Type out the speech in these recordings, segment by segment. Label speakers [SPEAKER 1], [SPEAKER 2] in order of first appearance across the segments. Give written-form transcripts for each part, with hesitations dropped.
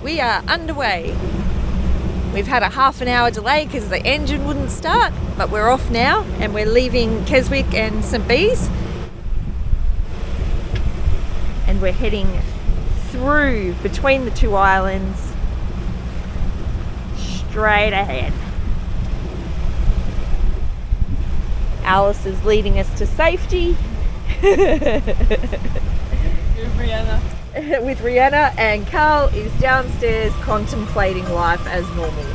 [SPEAKER 1] we are underway. We've had a half an hour delay because the engine wouldn't start, but we're off now and we're leaving Keswick and St Bees. And we're heading through between the two islands, straight ahead. Alice is leading us to safety. With Rihanna, and Carl is downstairs contemplating life as normal.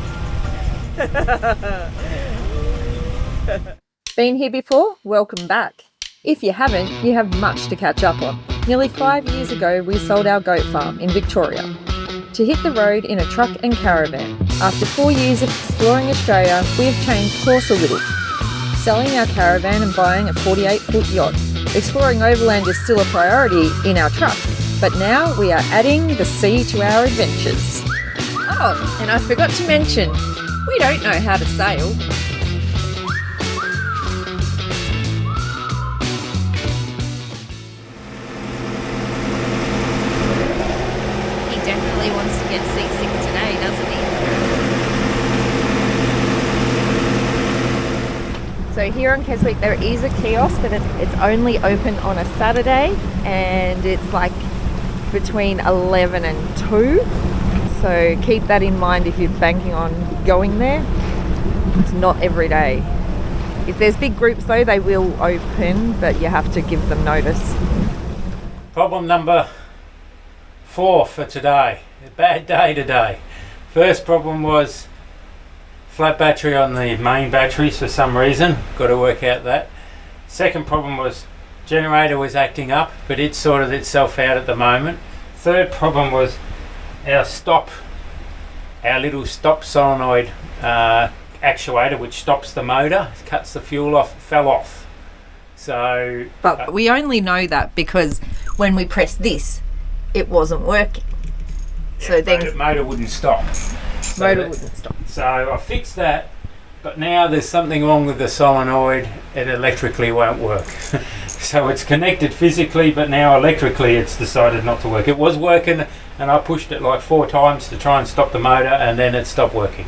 [SPEAKER 1] Been here before? Welcome back. If you haven't, you have much to catch up on. Nearly 5 years ago, we sold our goat farm in Victoria to hit the road in a truck and caravan. After 4 years of exploring Australia, we have changed course a little, selling our caravan and buying a 48-foot yacht. Exploring overland is still a priority in our truck, but now we are adding the sea to our adventures. Oh, and I forgot to mention, we don't know how to sail. He definitely wants to get seasick today, doesn't he? So here on Keswick there is a kiosk, but it's only open on a Saturday, and it's like between 11 and 2. So keep that in mind if you're banking on going there. It's not every day. If there's big groups though, they will open, but you have to give them notice.
[SPEAKER 2] Problem number 4 for today. A bad day today. First problem was flat battery on the main batteries for some reason. Got to work out that. Second problem was generator was acting up, but it sorted itself out at the moment. Third problem was our little stop solenoid actuator, which stops the motor, cuts the fuel off, fell off. So,
[SPEAKER 1] but we only know that because when we pressed this, it wasn't working. So then
[SPEAKER 2] motor wouldn't stop.
[SPEAKER 1] Wouldn't stop.
[SPEAKER 2] So I fixed that, but now there's something wrong with the solenoid. It electrically won't work. So it's connected physically, but now electrically it's decided not to work. It was working, and I pushed it like 4 times to try and stop the motor, and then it stopped working.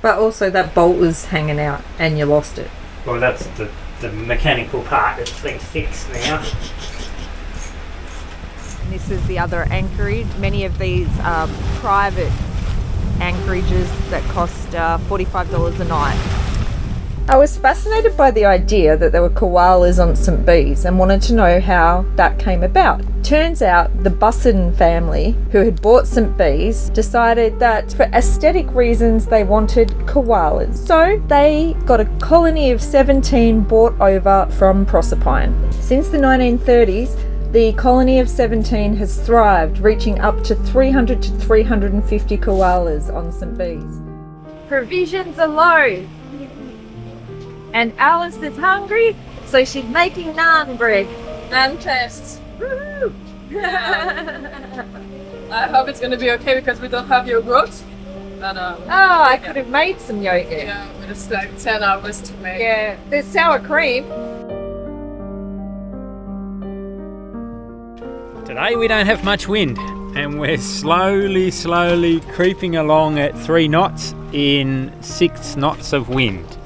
[SPEAKER 1] But also that bolt was hanging out and you lost it.
[SPEAKER 2] Well, that's the mechanical part. It's been fixed now.
[SPEAKER 1] And this is the other anchorage. Many of these are private anchorages that cost $45 a night. I was fascinated by the idea that there were koalas on St Bees and wanted to know how that came about. Turns out the Busson family, who had bought St Bees, decided that for aesthetic reasons they wanted koalas. So they got a colony of 17 brought over from Proserpine. Since the 1930s, the colony of 17 has thrived, reaching up to 300 to 350 koalas on St Bees. Provisions are low. And Alice is hungry, so she's making naan bread.
[SPEAKER 3] Naan toast.
[SPEAKER 1] Woohoo!
[SPEAKER 3] I hope it's going to be okay because we don't have yogurt. But,
[SPEAKER 1] I could have made some yogurt.
[SPEAKER 3] Yeah, but it's like 10 hours to make.
[SPEAKER 1] Yeah, there's sour cream.
[SPEAKER 2] Today we don't have much wind, and we're slowly creeping along at 3 knots in 6 knots of wind.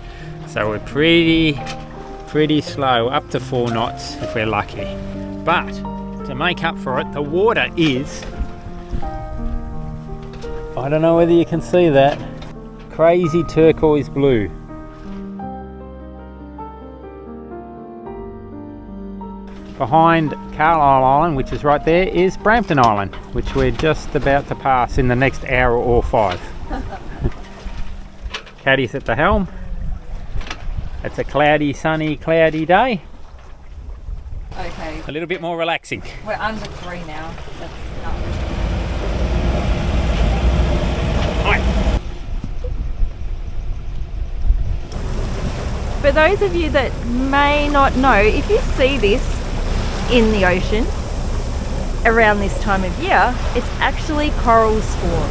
[SPEAKER 2] So we're pretty slow, up to 4 knots if we're lucky. But to make up for it, the water is, I don't know whether you can see that, crazy turquoise blue. Behind Carlisle Island, which is right there, is Brampton Island, which we're just about to pass in the next hour or 5. Caddy's at the helm. It's a cloudy, sunny, cloudy day.
[SPEAKER 1] Okay.
[SPEAKER 2] A little bit more relaxing.
[SPEAKER 1] We're under 3 now. That's enough.
[SPEAKER 2] Hi.
[SPEAKER 1] For those of you that may not know, if you see this in the ocean around this time of year, it's actually coral spawn.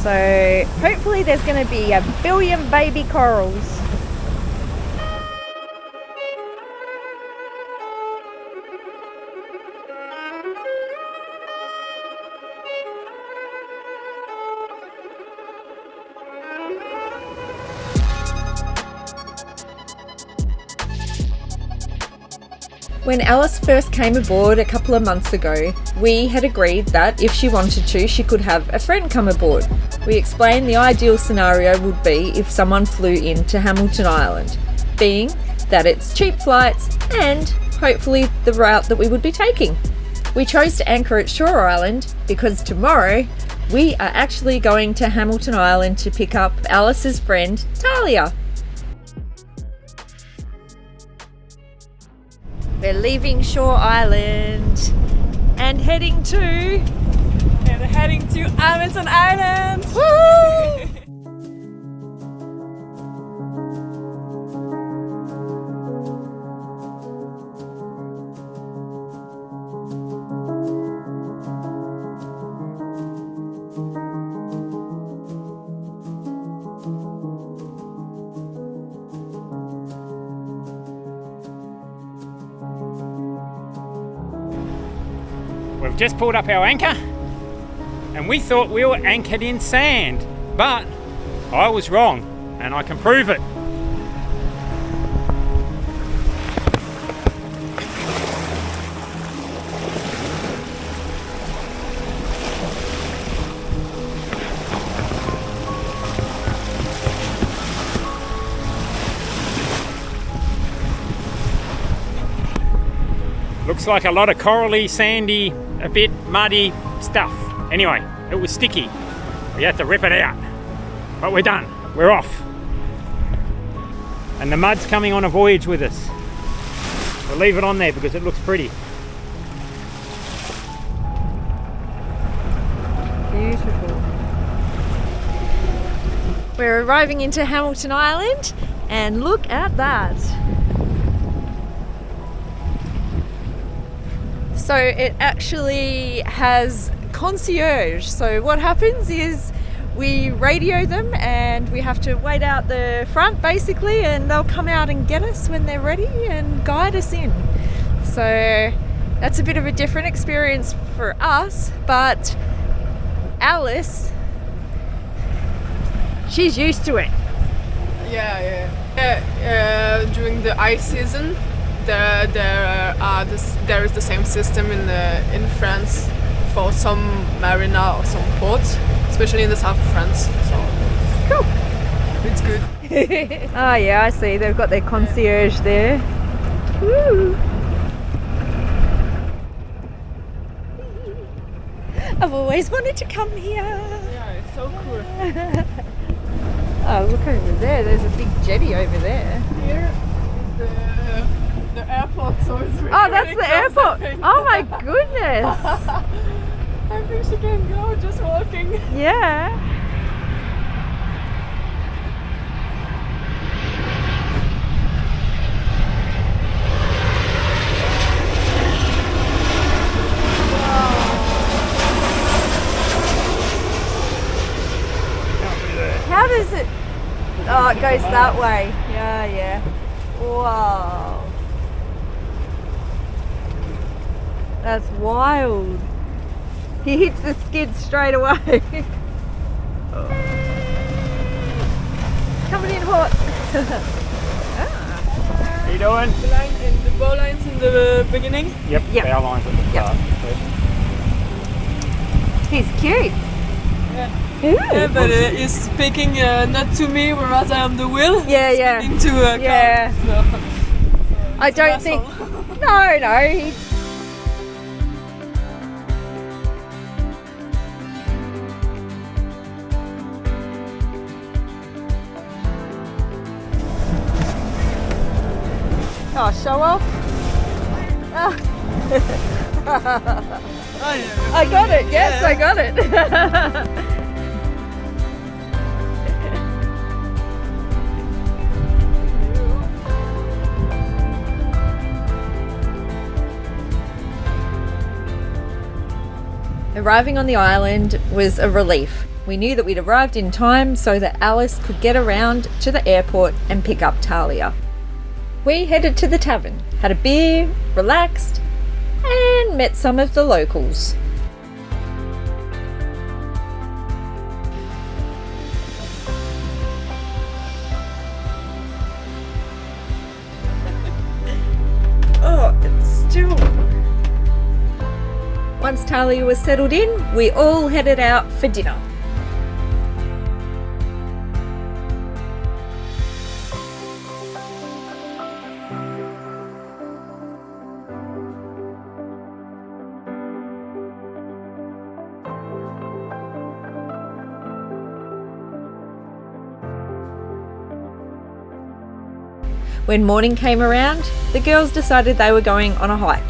[SPEAKER 1] So hopefully there's going to be 1 billion baby corals. When Alice first came aboard a couple of months ago, we had agreed that if she wanted to, she could have a friend come aboard. We explained the ideal scenario would be if someone flew into Hamilton Island, being that it's cheap flights and hopefully the route that we would be taking. We chose to anchor at Shore Island because tomorrow we are actually going to Hamilton Island to pick up Alice's friend Thalia. We're leaving Shore Island and heading to
[SPEAKER 3] Hamilton Island.
[SPEAKER 1] Woo!
[SPEAKER 2] We've just pulled up our anchor and we thought we were anchored in sand, but I was wrong and I can prove it. Looks like a lot of corally, sandy, a bit muddy stuff. Anyway, it was sticky. We had to rip it out. But we're done. We're off. And the mud's coming on a voyage with us. We'll leave it on there because it looks pretty.
[SPEAKER 1] Beautiful. We're arriving into Hamilton Island and look at that. So it actually has concierge. So what happens is we radio them and we have to wait out the front basically, and they'll come out and get us when they're ready and guide us in. So that's a bit of a different experience for us, but Alice, she's used to it.
[SPEAKER 3] During the ice season, there is the same system in France for some marina or some ports, especially in the south of France. So
[SPEAKER 1] Cool.
[SPEAKER 3] it's good.
[SPEAKER 1] Oh yeah, I see. They've got their concierge there. Woo. I've always wanted to come here.
[SPEAKER 3] Yeah, it's so cool.
[SPEAKER 1] Oh, look over there. There's a big jetty over there.
[SPEAKER 3] Here is the airport, so it's really,
[SPEAKER 1] Oh, that's
[SPEAKER 3] really
[SPEAKER 1] the
[SPEAKER 3] close,
[SPEAKER 1] airport.
[SPEAKER 3] I think.
[SPEAKER 1] Oh my goodness.
[SPEAKER 3] I think she can go just walking.
[SPEAKER 1] Yeah. How does it? Oh, it goes that way. Yeah, yeah. Wow. That's wild. He hits the skid straight away. Coming in hot.
[SPEAKER 2] How you doing?
[SPEAKER 3] The bow lines in the beginning.
[SPEAKER 2] Yep,
[SPEAKER 1] Yep.
[SPEAKER 2] our lines at the
[SPEAKER 1] Yep.
[SPEAKER 2] start.
[SPEAKER 1] He's cute.
[SPEAKER 3] Yeah.
[SPEAKER 1] Ooh.
[SPEAKER 3] Yeah, but he's speaking not to me, whereas I am the wheel.
[SPEAKER 1] Yeah, yeah.
[SPEAKER 3] Speaking to
[SPEAKER 1] Yeah.
[SPEAKER 3] Carl, so
[SPEAKER 1] I
[SPEAKER 3] it's
[SPEAKER 1] don't
[SPEAKER 3] an
[SPEAKER 1] think.
[SPEAKER 3] asshole.
[SPEAKER 1] No. He's... Oh, show off. Oh.
[SPEAKER 3] Oh, yeah.
[SPEAKER 1] I got it. Yes,
[SPEAKER 3] Yeah.
[SPEAKER 1] I got it. Arriving on the island was a relief. We knew that we'd arrived in time so that Alice could get around to the airport and pick up Thalia. We headed to the tavern, had a beer, relaxed, and met some of the locals. Oh, it's Once Thalia was settled in, we all headed out for dinner. When morning came around, the girls decided they were going on a hike.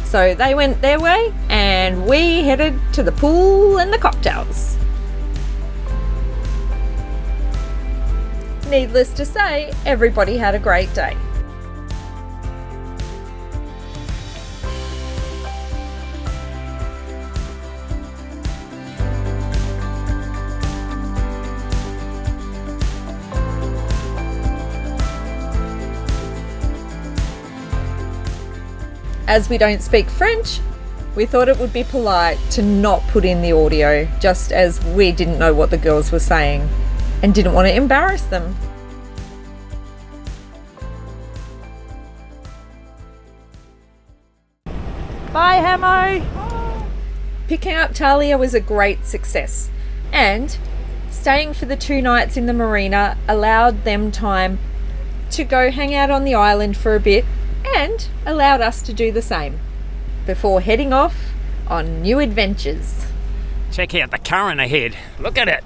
[SPEAKER 1] So they went their way and we headed to the pool and the cocktails. Needless to say, everybody had a great day. As we don't speak French, we thought it would be polite to not put in the audio, just as we didn't know what the girls were saying and didn't want to embarrass them. Bye, Hemo! Picking up Thalia was a great success, and staying for the 2 nights in the marina allowed them time to go hang out on the island for a bit and allowed us to do the same before heading off on new adventures.
[SPEAKER 2] Check out the current ahead. Look at it.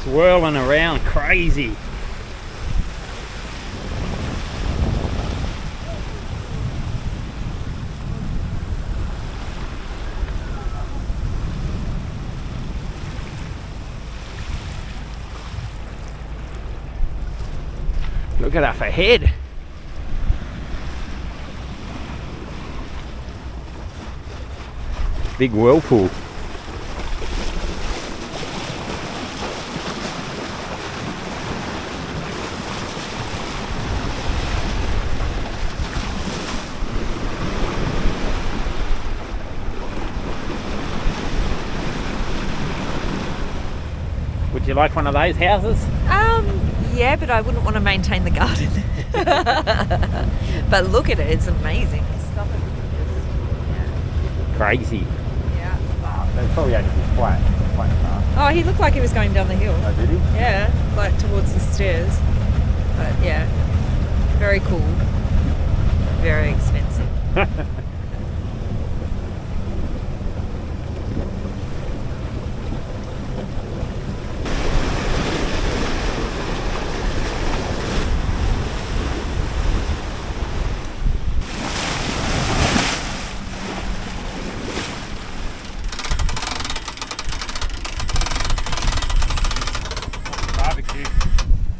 [SPEAKER 2] Swirling around crazy. Look at up ahead. Big whirlpool. Would you like one of those houses?
[SPEAKER 1] Yeah, but I wouldn't want to maintain the garden. But look at it, it's amazing.
[SPEAKER 2] Crazy.
[SPEAKER 1] Yeah.
[SPEAKER 2] That's probably only just flat.
[SPEAKER 1] Oh, he looked like he was going down the hill.
[SPEAKER 2] Oh, did he?
[SPEAKER 1] Yeah, like towards the stairs. But yeah, very cool. Very expensive.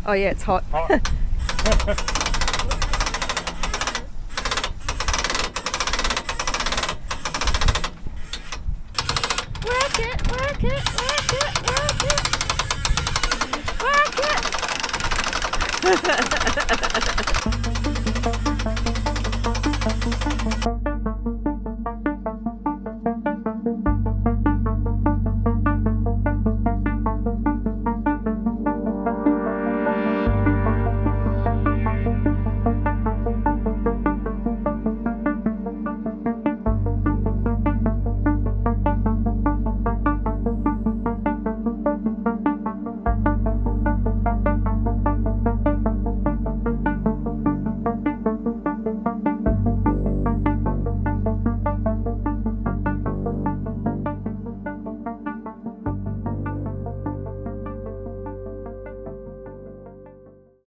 [SPEAKER 1] Oh yeah, it's hot.
[SPEAKER 2] Hot.
[SPEAKER 1] Work it, work it, work it, work it. Work it.